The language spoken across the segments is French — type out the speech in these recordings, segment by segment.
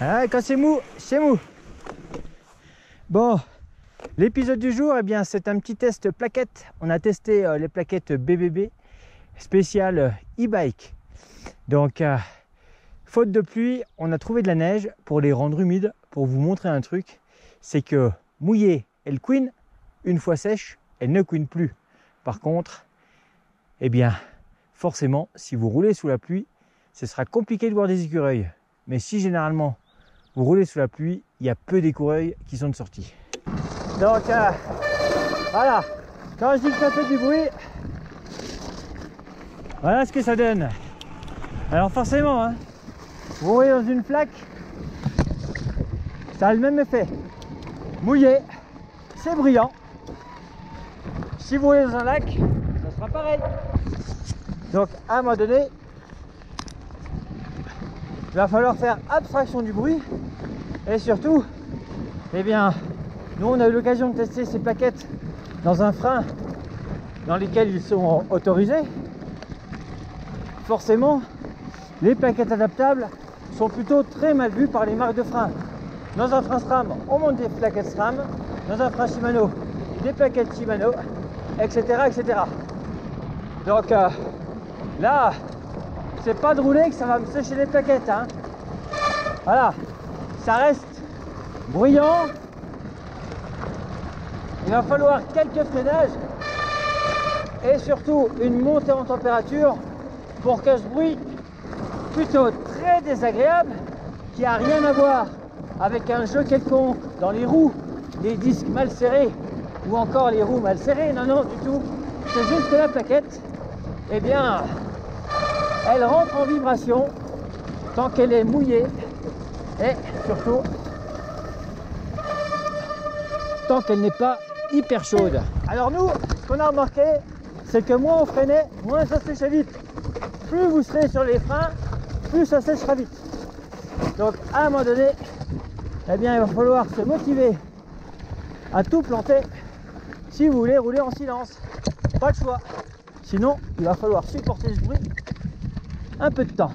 Ah, quand c'est mou, c'est mou. Bon, l'épisode du jour, eh bien, c'est un petit test plaquettes. On a testé les plaquettes BBB spéciales e-bike. Donc, faute de pluie, on a trouvé de la neige pour les rendre humides. Pour vous montrer un truc, c'est que mouillée, elle couine. Une fois sèche, elle ne couine plus. Par contre, eh bien, forcément, si vous roulez sous la pluie, ce sera compliqué de voir des écureuils. Mais si généralement vous roulez sous la pluie, il y a peu d'écureuils qui sont de sortie. Donc voilà, quand je dis que ça fait du bruit, voilà ce que ça donne. Alors forcément, hein, vous roulez dans une flaque, ça a le même effet. Mouillé, c'est brillant. Si vous roulez dans un lac, ça sera pareil. Donc à un moment donné, il va falloir faire abstraction du bruit. Et surtout, eh bien, nous on a eu l'occasion de tester ces plaquettes dans un frein dans lesquels ils sont autorisés. Forcément, les plaquettes adaptables sont plutôt très mal vues par les marques de frein. Dans un frein SRAM, on monte des plaquettes SRAM. Dans un frein Shimano, des plaquettes Shimano, etc. etc. Donc là, c'est pas de rouler que ça va me sécher les plaquettes, hein. Voilà, ça reste bruyant. Il va falloir quelques freinages et surtout une montée en température pour que ce bruit plutôt très désagréable, qui a rien à voir avec un jeu quelconque dans les roues, des disques mal serrés ou encore les roues mal serrées, non non du tout, c'est juste que la plaquette, eh bien, elle rentre en vibration tant qu'elle est mouillée et surtout tant qu'elle n'est pas hyper chaude. Alors nous, ce qu'on a remarqué, c'est que moins on freinait, moins ça séchait vite. Plus vous serez sur les freins, plus ça séchera vite. Donc à un moment donné, eh bien il va falloir se motiver à tout planter si vous voulez rouler en silence. Pas de choix. Sinon, il va falloir supporter ce bruit un peu de temps.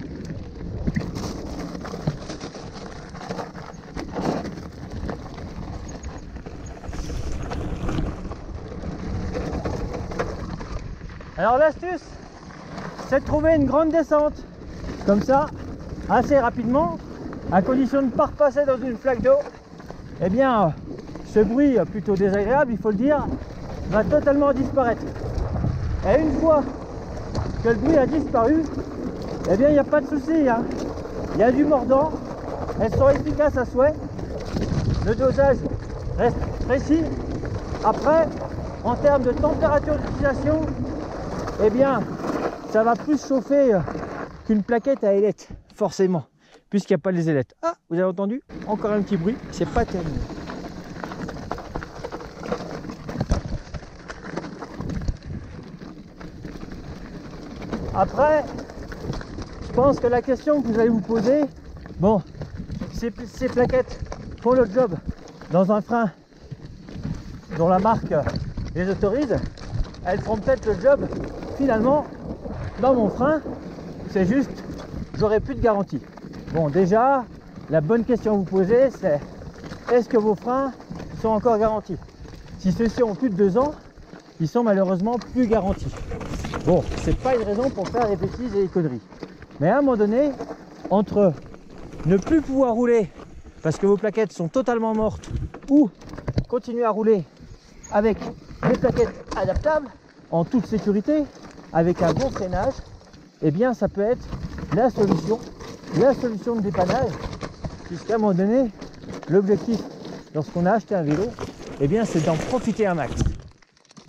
Alors l'astuce, c'est de trouver une grande descente, comme ça, assez rapidement, à condition de ne pas repasser dans une flaque d'eau. Eh bien, ce bruit plutôt désagréable, il faut le dire, va totalement disparaître. Et une fois que le bruit a disparu, eh bien il n'y a pas de souci, hein. Il y a du mordant, elles sont efficaces à souhait, le dosage reste précis. Après, en termes de température d'utilisation, eh bien ça va plus chauffer qu'une plaquette à ailettes, forcément, puisqu'il n'y a pas les ailettes. Ah, vous avez entendu? Encore un petit bruit, c'est pas terminé. Après, je pense que la question que vous allez vous poser, bon, ces plaquettes font le job dans un frein dont la marque les autorise, elles feront peut-être le job finalement dans mon frein, c'est juste, j'aurai plus de garantie. Bon, déjà, la bonne question à vous poser, c'est est-ce que vos freins sont encore garantis? Si ceux-ci ont plus de 2 ans, ils sont malheureusement plus garantis. Bon, c'est pas une raison pour faire des bêtises et des conneries. Mais à un moment donné, entre ne plus pouvoir rouler parce que vos plaquettes sont totalement mortes ou continuer à rouler avec des plaquettes adaptables en toute sécurité, avec un bon freinage, eh bien ça peut être la solution de dépannage, puisqu'à un moment donné, l'objectif lorsqu'on a acheté un vélo, eh bien c'est d'en profiter un max.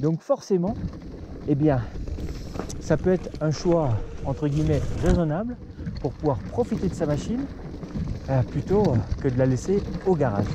Donc forcément, eh bien ça peut être un choix entre guillemets raisonnable pour pouvoir profiter de sa machine plutôt que de la laisser au garage.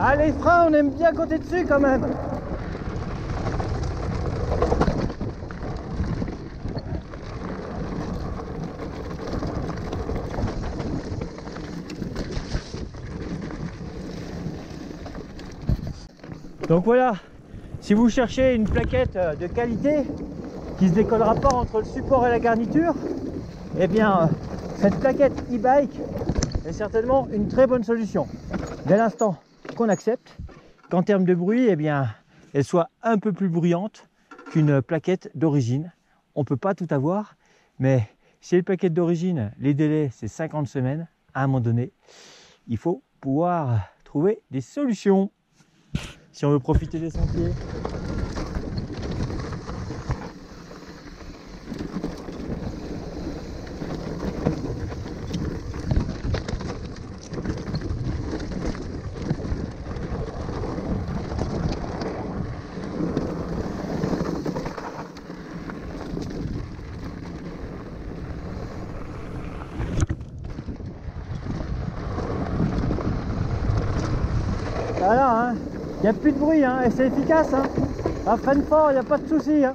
Ah, les freins, on aime bien côté dessus quand même. Donc voilà, si vous cherchez une plaquette de qualité qui ne se décollera pas entre le support et la garniture, eh bien cette plaquette e-bike est certainement une très bonne solution. Dès l'instant qu'on accepte qu'en termes de bruit, eh bien, elle soit un peu plus bruyante qu'une plaquette d'origine. On ne peut pas tout avoir, mais si les plaquettes d'origine, les délais c'est 50 semaines, à un moment donné, il faut pouvoir trouver des solutions si on veut profiter des sentiers. Voilà, hein. Il n'y a plus de bruit, hein, et c'est efficace. Hein. Ça freine fort, il n'y a pas de souci. Hein.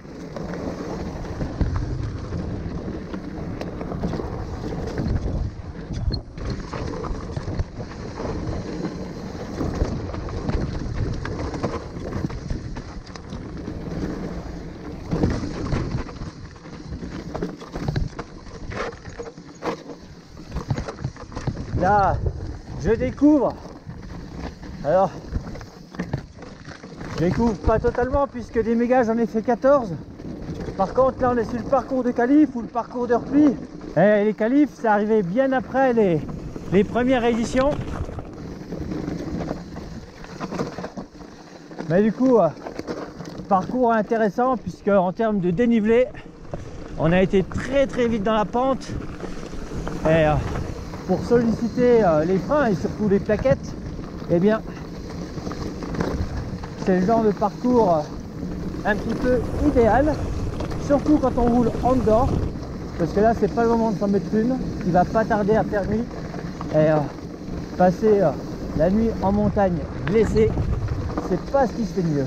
Là, je découvre. Alors, je découvre pas totalement puisque des mégas j'en ai fait 14. Par contre, là on est sur le parcours de qualif ou le parcours de repli. Et les qualifs, c'est arrivé bien après les premières éditions. Mais du coup, parcours intéressant puisque en termes de dénivelé, on a été très vite dans la pente. Et pour solliciter les freins et surtout les plaquettes, eh bien c'est le genre de parcours un petit peu idéal, surtout quand on roule en dehors, parce que là c'est pas le moment de s'en mettre une, il va pas tarder à faire nuit et passer la nuit en montagne blessé, c'est pas ce qui se fait de mieux.